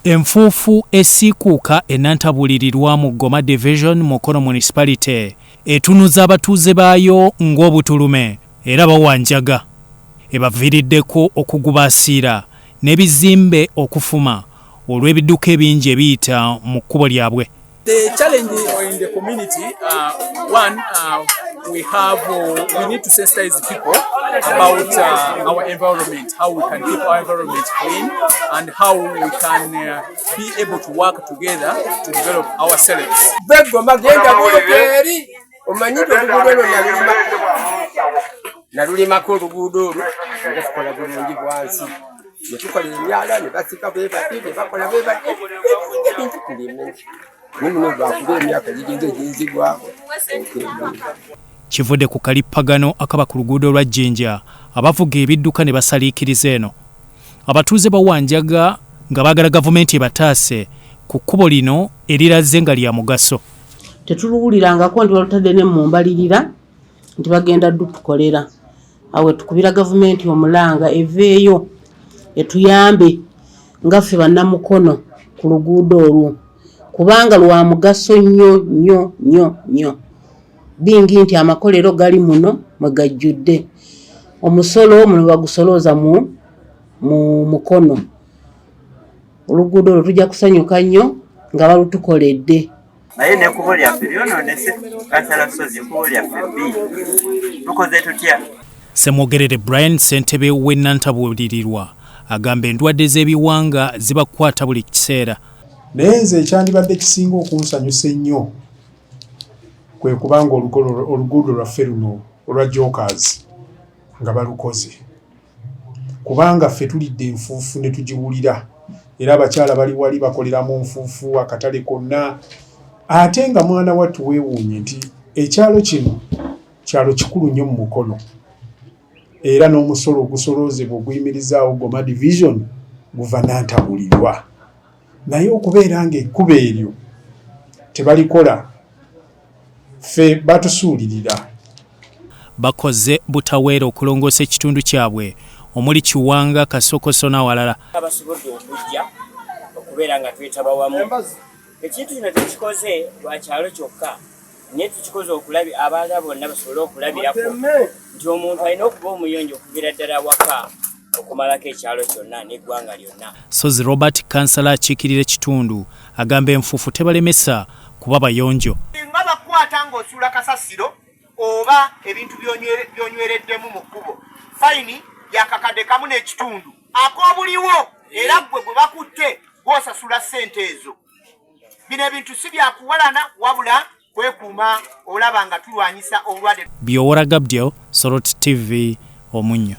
Enfuufu esiikuuka enantabulirirwa mu Goma Division Mukono Municipality etunuza abatuuze baayo ng'obutulume era bawanjaga ebaviiriddeko okugubaasiira n'ebizimbe okufuma olw'ebidduka ebingi ebiyita mu kkubo lyabwe. The challenge in the community, we need to sensitize people about our environment, how we can keep our environment clean, and how we can be able to work together to develop ourselves. Kivudde ku kalippagano akaba ku luguudo lwa Jinja abavuga ebidduka ne basaliikiriza eno. Abatuuze bawanjaga nga baagala gavumenti ebataase ku kkubo lino eriraze nga lya mugaso. Tetuluwulirangako nti balutadde ne mu mbalirira nti bagenda ddu tukolera. Awe tukubira gavumenti omulanga eveeyo etuyambe nga ffe bannamukono ku luguudo olwo. Kubanga lwa mugaso nnyo. Bingi nti amakolero gali muno mwe gajjudde. Omusolo muno bagusolooza mu Mukono. Oluguudo olwo tujja kusanyuka nnyo nga balutukoledde. Naye n'ekkubo lyaffe lyonoonese kansala Sozi ekkubo lyaffe bbi. Tukoze tutya? Ssemwogerere Brian Ssentebe w'ennantabulirirwa agamba endwadde z'ebiwanga zibakwata buli kiseera. Naye nze ekyandibadde kisinga okunsanyusa ennyo kwe kubanga oluguudo lwaffe luno olwa Jokers nga balukoze. Kubanga ffe tulidde enfuufu ne tugiwulira era abakyala bali wali bakolera mu nfuufu akatale konna. Ate nga mwana wattu weewuunye nti ekyalo kino kyalo kikulu nnyo mu Mukono era n'omusolo ogusoloozebwa oguyimirizaawo Goma Division guva nantabulirwa. Naye okubeera ng'ekkubo eryo tebalikola ffe batusuulirira. Bakoze butaweera okulongoosa ekitundu kyabwe omuli Kiwanga, Kasokoso n'awalala. Abasobodde okujja okubeera nga twetaba wamu. Ekintu kino tekikoze lwa kyalo kyokka naye tukikoze okulabi abaala bonna basobole okulabirako nti omuntu alina okuba omuyonjo okuviira ddala waka okumalako ekyalo kyonna n'eggwanga lyonna. Sozi Robert Kansala akiikirira ekitundu agamba enfuufu tebalemesa kuba bayonjo. Nga bakwata ng'osuula kasasiro oba ebintu by'onywereddemu mu kkubo, fayini yakakadde kamu n'ekitundu ak'obuliwo era gwe bakutte gw'osasula ssente ezo. Bino ebintu si byakuwalana wabula kwekuuma olaba nga tulwanyisa obulwadde. Byowora Gabdio, Sorot TV, Omunyo.